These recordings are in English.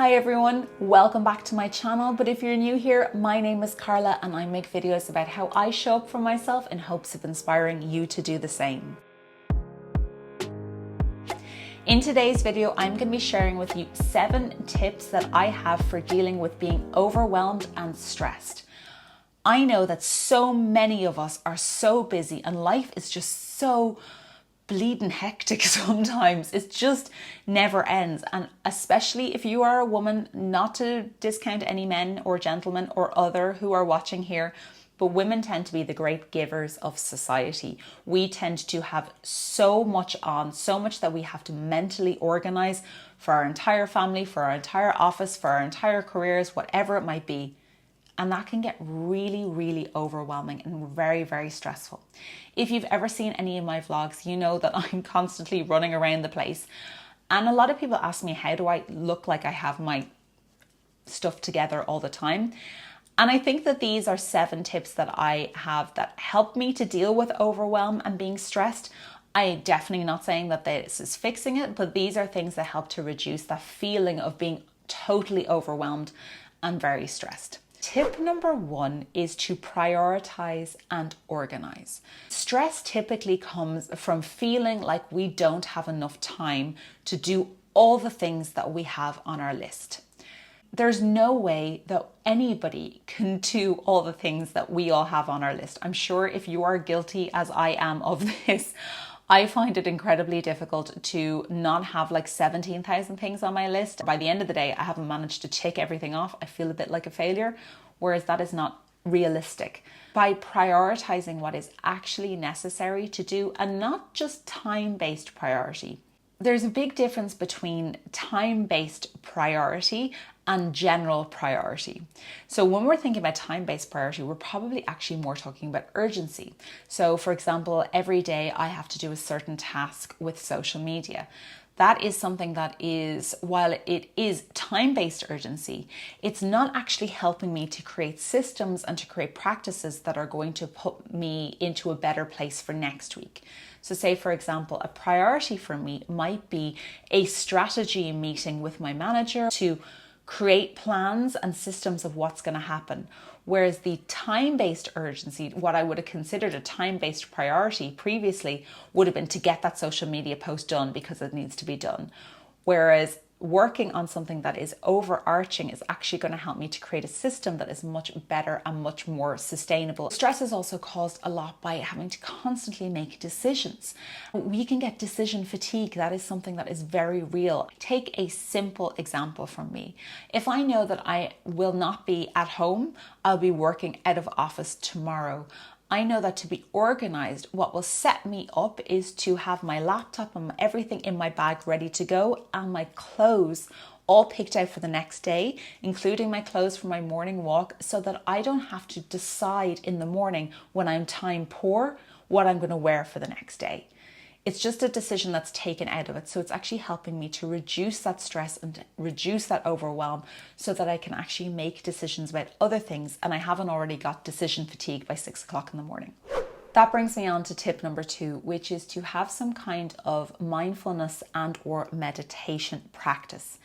Hi everyone, welcome back to my channel. But if you're new here, my name is Carla and I make videos about how I show up for myself in hopes of inspiring you to do the same. In today's video, I'm going to be sharing with you 7 tips that I have for dealing with being overwhelmed and stressed. I know that so many of us are so busy and life is just so bleeding hectic sometimes. It just never ends. And especially if you are a woman, not to discount any men or gentlemen or other who are watching here, but women tend to be the great givers of society. We tend to have so much on, so much that we have to mentally organize for our entire family, for our entire office, for our entire careers, whatever it might be. And that can get really, really overwhelming and very, very stressful. If you've ever seen any of my vlogs, you know that I'm constantly running around the place. And a lot of people ask me, how do I look like I have my stuff together all the time? And I think that these are 7 tips that I have that help me to deal with overwhelm and being stressed. I'm definitely not saying that this is fixing it, but these are things that help to reduce that feeling of being totally overwhelmed and very stressed. Tip number 1 is to prioritize and organize. Stress typically comes from feeling like we don't have enough time to do all the things that we have on our list. There's no way that anybody can do all the things that we all have on our list. I'm sure if you are guilty as I am of this, I find it incredibly difficult to not have like 17,000 things on my list. By the end of the day, I haven't managed to tick everything off. I feel a bit like a failure, whereas that is not realistic. By prioritizing what is actually necessary to do and not just time-based priority. There's a big difference between time-based priority and general priority. So when we're thinking about time-based priority, we're probably actually more talking about urgency. So for example, every day I have to do a certain task with social media. That is something that is, while it is time-based urgency, it's not actually helping me to create systems and to create practices that are going to put me into a better place for next week. So say, for example, a priority for me might be a strategy meeting with my manager to create plans and systems of what's going to happen. Whereas the time-based urgency, what I would have considered a time-based priority previously, would have been to get that social media post done because it needs to be done. Whereas working on something that is overarching is actually going to help me to create a system that is much better and much more sustainable. Stress is also caused a lot by having to constantly make decisions. We can get decision fatigue. That is something that is very real. Take a simple example from me. If I know that I will not be at home, I'll be working out of office tomorrow. I know that to be organized, what will set me up is to have my laptop and everything in my bag ready to go and my clothes all picked out for the next day, including my clothes for my morning walk, so that I don't have to decide in the morning when I'm time poor what I'm going to wear for the next day. It's just a decision that's taken out of it. So it's actually helping me to reduce that stress and reduce that overwhelm so that I can actually make decisions about other things and I haven't already got decision fatigue by 6 o'clock in the morning. That brings me on to tip number 2, which is to have some kind of mindfulness and or meditation practice.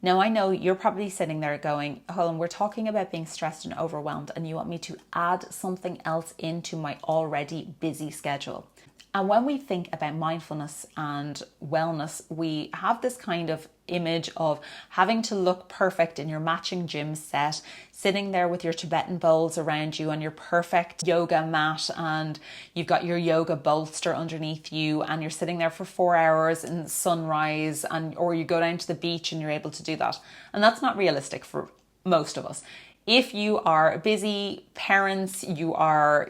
Now, I know you're probably sitting there going, Helen, we're talking about being stressed and overwhelmed and you want me to add something else into my already busy schedule. And when we think about mindfulness and wellness, we have this kind of image of having to look perfect in your matching gym set, sitting there with your Tibetan bowls around you and your perfect yoga mat, and you've got your yoga bolster underneath you, and you're sitting there for 4 hours in sunrise, or you go down to the beach and you're able to do that. And that's not realistic for most of us. If you are busy parents, you are,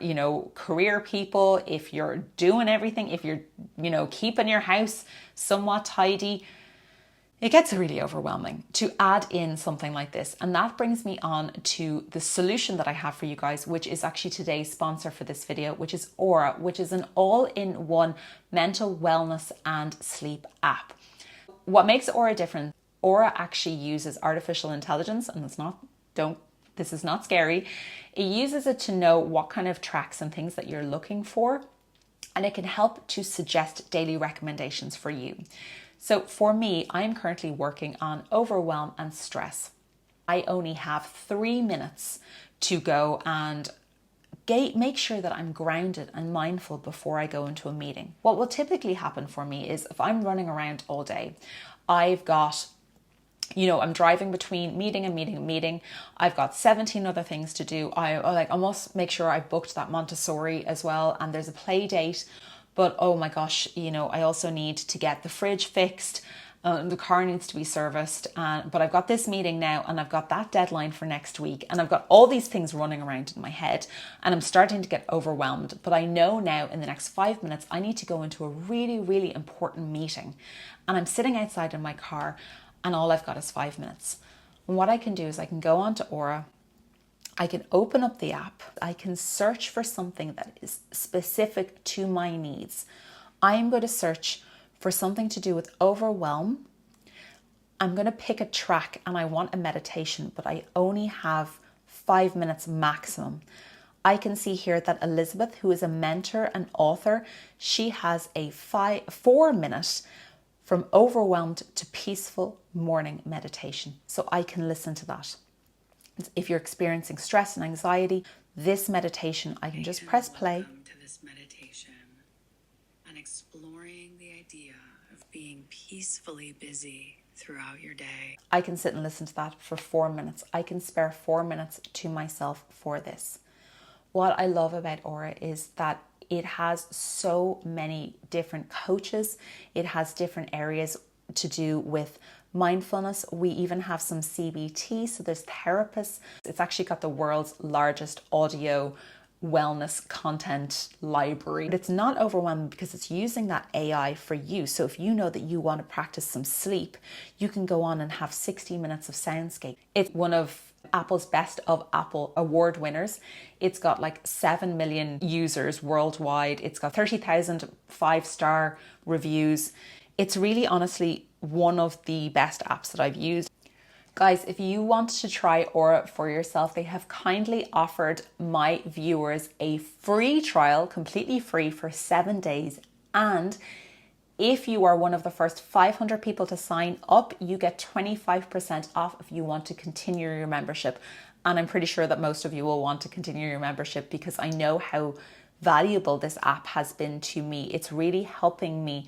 career people, if you're doing everything, if you're, keeping your house somewhat tidy, it gets really overwhelming to add in something like this. And that brings me on to the solution that I have for you guys, which is actually today's sponsor for this video, which is Aura, which is an all-in-one mental wellness and sleep app. What makes Aura different? Aura actually uses artificial intelligence, and this is not scary. It uses it to know what kind of tracks and things that you're looking for, and it can help to suggest daily recommendations for you. So for me, I'm currently working on overwhelm and stress. I only have 3 minutes to go and make sure that I'm grounded and mindful before I go into a meeting. What will typically happen for me is if I'm running around all day, I've got, I'm driving between meeting and meeting and meeting. I've got 17 other things to do. I must make sure I've booked that Montessori as well, and there's a play date. But oh my gosh, I also need to get the fridge fixed. The car needs to be serviced, but I've got this meeting now and I've got that deadline for next week and I've got all these things running around in my head and I'm starting to get overwhelmed. But I know now in the next 5 minutes I need to go into a really, really important meeting, and I'm sitting outside in my car and all I've got is 5 minutes. And what I can do is I can go onto Aura, I can open up the app, I can search for something that is specific to my needs. I am going to search for something to do with overwhelm. I'm going to pick a track and I want a meditation, but I only have 5 minutes maximum. I can see here that Elizabeth, who is a mentor and author, she has a 4 minute from overwhelmed to peaceful morning meditation. So I can listen to that. If you're experiencing stress and anxiety, this meditation, I can just press play. Welcome to this meditation on exploring the idea of being peacefully busy throughout your day. I can sit and listen to that for 4 minutes. I can spare 4 minutes to myself for this. What I love about Aura is that it has so many different coaches. It has different areas to do with mindfulness. We even have some CBT, so there's therapists. It's actually got the world's largest audio wellness content library. But it's not overwhelming because it's using that AI for you. So if you know that you want to practice some sleep, you can go on and have 60 minutes of soundscape. It's one of Apple's Best of Apple award winners. It's got like 7 million users worldwide. It's got 30,000 5-star reviews. It's really honestly one of the best apps that I've used. Guys, if you want to try Aura for yourself, they have kindly offered my viewers a free trial, completely free for 7 days. And if you are one of the first 500 people to sign up, you get 25% off if you want to continue your membership. And I'm pretty sure that most of you will want to continue your membership because I know how valuable this app has been to me. It's really helping me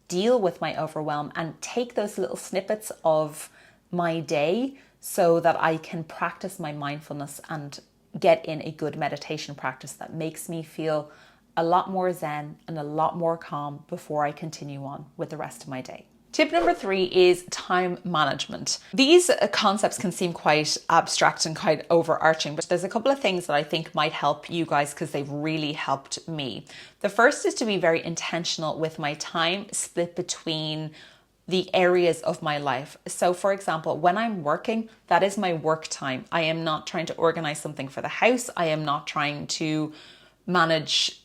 deal with my overwhelm and take those little snippets of my day so that I can practice my mindfulness and get in a good meditation practice that makes me feel a lot more zen and a lot more calm before I continue on with the rest of my day. Tip number 3 is time management. These concepts can seem quite abstract and quite overarching, but there's a couple of things that I think might help you guys because they've really helped me. The first is to be very intentional with my time split between the areas of my life. So for example, when I'm working, that is my work time. I am not trying to organize something for the house. I am not trying to manage,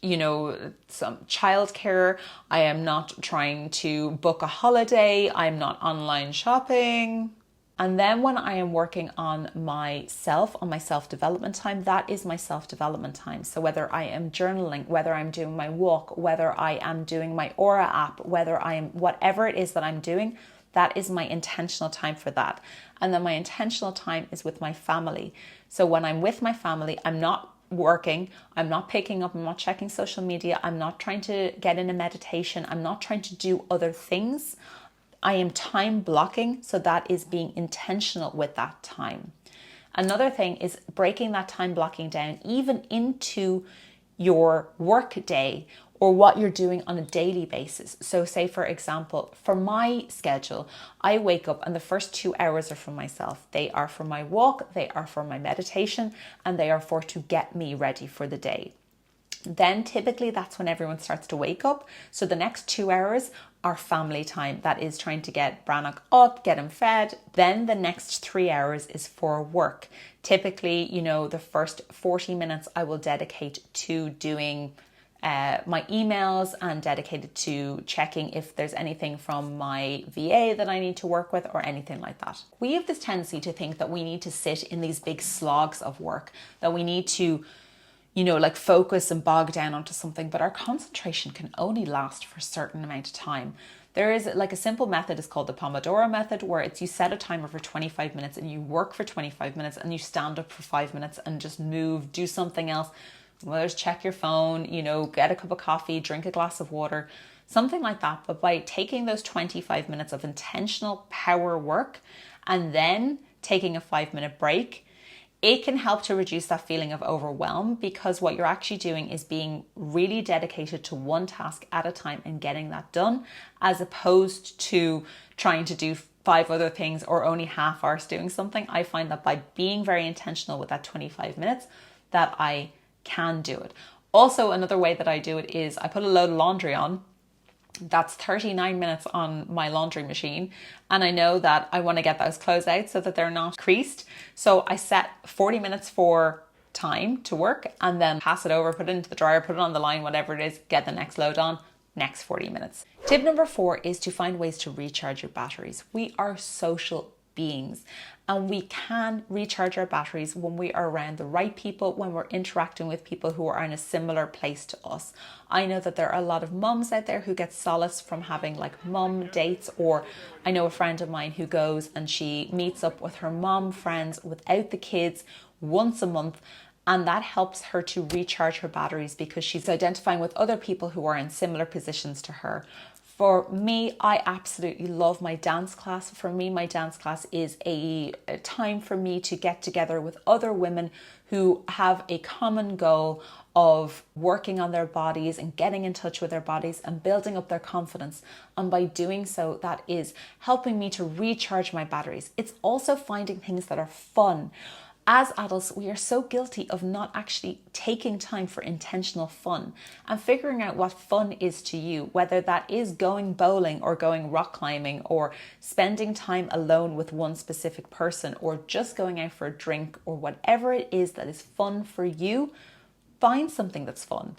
some childcare. I am not trying to book a holiday. I'm not online shopping. And then when I am working on my self-development time, that is my self-development time. So whether I am journaling, whether I'm doing my walk, whether I am doing my Aura app, whatever it is that I'm doing, that is my intentional time for that. And then my intentional time is with my family. So when I'm with my family, I'm not working, I'm not picking up, I'm not checking social media, I'm not trying to get in a meditation, I'm not trying to do other things. I am time blocking, so that is being intentional with that time. Another thing is breaking that time blocking down even into your work day or what you're doing on a daily basis. So say, for example, for my schedule, I wake up and the first 2 hours are for myself. They are for my walk, they are for my meditation, and they are for to get me ready for the day. Then typically that's when everyone starts to wake up. So the next 2 hours are family time. That is trying to get Brannock up, get him fed. Then the next 3 hours is for work. Typically, the first 40 minutes I will dedicate to doing my emails and dedicated to checking if there's anything from my VA that I need to work with or anything like that. We have this tendency to think that we need to sit in these big slogs of work, that we need to focus and bog down onto something, but our concentration can only last for a certain amount of time. There is like a simple method, it's called the Pomodoro method, where it's you set a timer for 25 minutes and you work for 25 minutes and you stand up for 5 minutes and just move, do something else. Whether it's check your phone, get a cup of coffee, drink a glass of water, something like that. But by taking those 25 minutes of intentional power work and then taking a 5-minute break, it can help to reduce that feeling of overwhelm, because what you're actually doing is being really dedicated to one task at a time and getting that done, as opposed to trying to do 5 other things or only half hours doing something. I find that by being very intentional with that 25 minutes, that I can do it. Also, another way that I do it is I put a load of laundry on. That's 39 minutes on my laundry machine. And I know that I want to get those clothes out so that they're not creased. So I set 40 minutes for time to work and then pass it over, put it into the dryer, put it on the line, whatever it is, get the next load on, next 40 minutes. Tip number 4 is to find ways to recharge your batteries. We are social beings and we can recharge our batteries when we are around the right people, when we're interacting with people who are in a similar place to us. I know that there are a lot of mums out there who get solace from having like mum dates, or I know a friend of mine who goes and she meets up with her mum friends without the kids once a month. And that helps her to recharge her batteries because she's identifying with other people who are in similar positions to her. For me, I absolutely love my dance class. For me, my dance class is a time for me to get together with other women who have a common goal of working on their bodies and getting in touch with their bodies and building up their confidence. And by doing so, that is helping me to recharge my batteries. It's also finding things that are fun. As adults, we are so guilty of not actually taking time for intentional fun and figuring out what fun is to you, whether that is going bowling or going rock climbing or spending time alone with one specific person or just going out for a drink or whatever it is that is fun for you. Find something that's fun.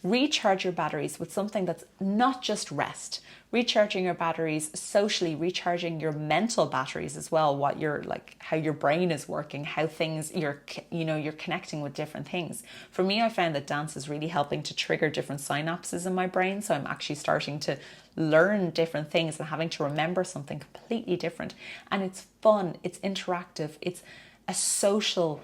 Recharge your batteries with something that's not just rest. Recharging your batteries socially, recharging your mental batteries as well, what you're like, how your brain is working, how things you're connecting with different things. For me, I found that dance is really helping to trigger different synapses in my brain. So I'm actually starting to learn different things and having to remember something completely different. And it's fun, it's interactive, it's a social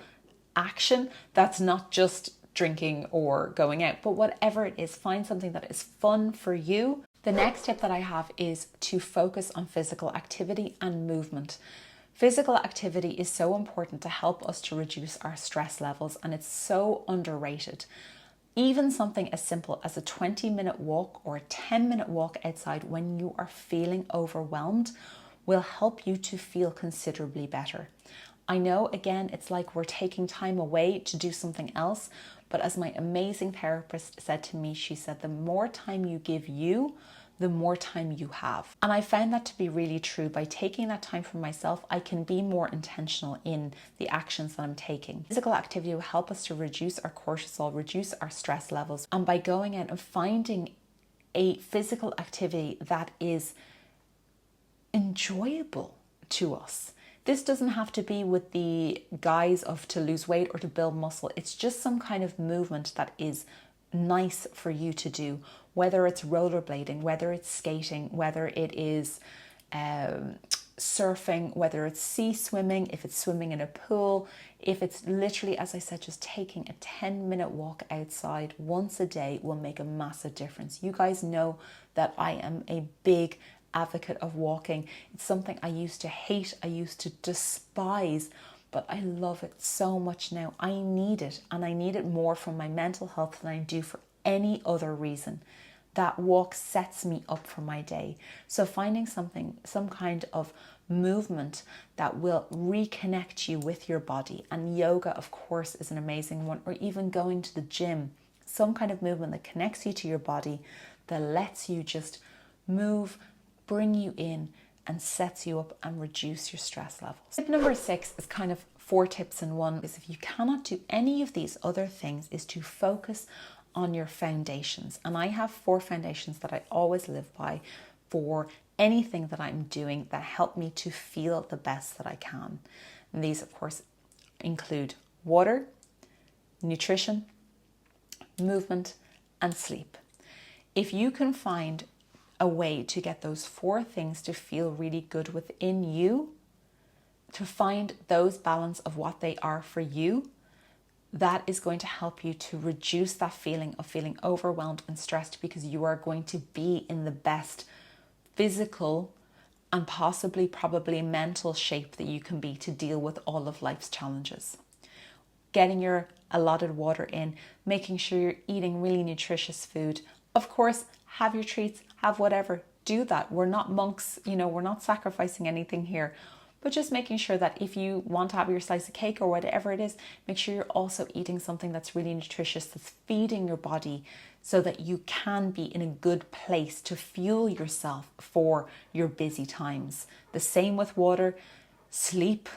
action that's not just drinking or going out, but whatever it is, find something that is fun for you. The next tip that I have is to focus on physical activity and movement. Physical activity is so important to help us to reduce our stress levels, and it's so underrated. Even something as simple as a 20-minute walk or a 10-minute walk outside when you are feeling overwhelmed will help you to feel considerably better. I know, again, it's like we're taking time away to do something else, but as my amazing therapist said to me, she said, the more time you give you, the more time you have. And I found that to be really true. By taking that time for myself, I can be more intentional in the actions that I'm taking. Physical activity will help us to reduce our cortisol, reduce our stress levels. And by going out and finding a physical activity that is enjoyable to us. This doesn't have to be with the guise of to lose weight or to build muscle. It's just some kind of movement that is nice for you to do, whether it's rollerblading, whether it's skating, whether it is surfing, whether it's sea swimming, if it's swimming in a pool, if it's literally, as I said, just taking a 10-minute walk outside once a day will make a massive difference. You guys know that I am a big advocate of walking. It's something I used to hate, I used to despise, but I love it so much now. I need it, and I need it more for my mental health than I do for any other reason. That walk sets me up for my day. So finding something, some kind of movement that will reconnect you with your body, and yoga, of course, is an amazing one, or even going to the gym, some kind of movement that connects you to your body, that lets you just move, bring you in, and sets you up and reduce your stress levels. Tip number 6 is kind of 4 tips in one, is if you cannot do any of these other things, is to focus on your foundations. And I have 4 foundations that I always live by for anything that I'm doing that help me to feel the best that I can. And these, of course, include water, nutrition, movement, and sleep. If you can find a way to get those 4 things to feel really good within you, to find those balance of what they are for you, that is going to help you to reduce that feeling of feeling overwhelmed and stressed, because you are going to be in the best physical and probably mental shape that you can be to deal with all of life's challenges. Getting your allotted water in, making sure you're eating really nutritious food. Of course, have your treats, have whatever, do that. We're not monks, we're not sacrificing anything here. But just making sure that if you want to have your slice of cake or whatever it is, make sure you're also eating something that's really nutritious, that's feeding your body, so that you can be in a good place to fuel yourself for your busy times. The same with water. Sleep.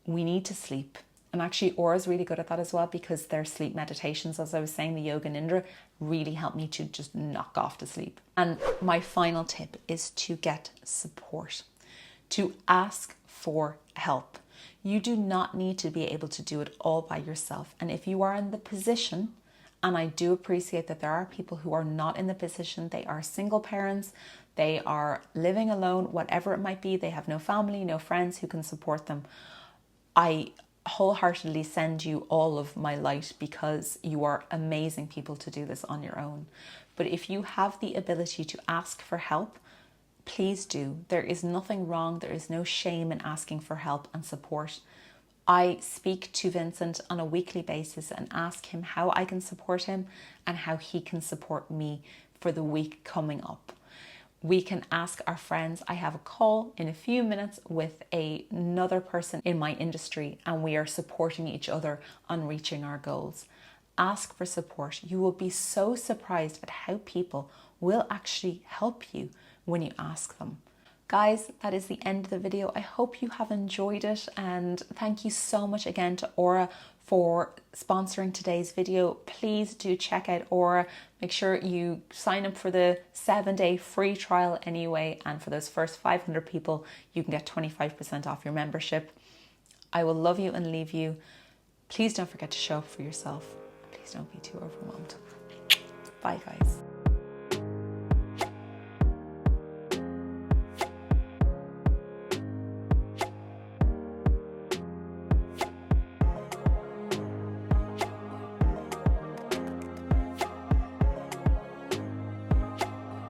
We need to sleep. And actually, Aura's really good at that as well, because their sleep meditations, as I was saying, the Yoga Nidra, really help me to just knock off to sleep. And my final tip is to get support, to ask for help. You do not need to be able to do it all by yourself. And if you are in the position, and I do appreciate that there are people who are not in the position, they are single parents, they are living alone, whatever it might be, they have no family, no friends who can support them. I wholeheartedly send you all of my light, because you are amazing people to do this on your own. But if you have the ability to ask for help, please do. There is nothing wrong. There is no shame in asking for help and support. I speak to Vincent on a weekly basis and ask him how I can support him and how he can support me for the week coming up. We can ask our friends. I have a call in a few minutes with another person in my industry, and we are supporting each other on reaching our goals. Ask for support. You will be so surprised at how people will actually help you when you ask them. Guys, that is the end of the video. I hope you have enjoyed it, and thank you so much again to Aura for sponsoring today's video. Please do check out Aura. Make sure you sign up for the 7-day free trial anyway, and for those first 500 people, you can get 25% off your membership. I will love you and leave you. Please don't forget to show up for yourself. Please don't be too overwhelmed. Bye, guys.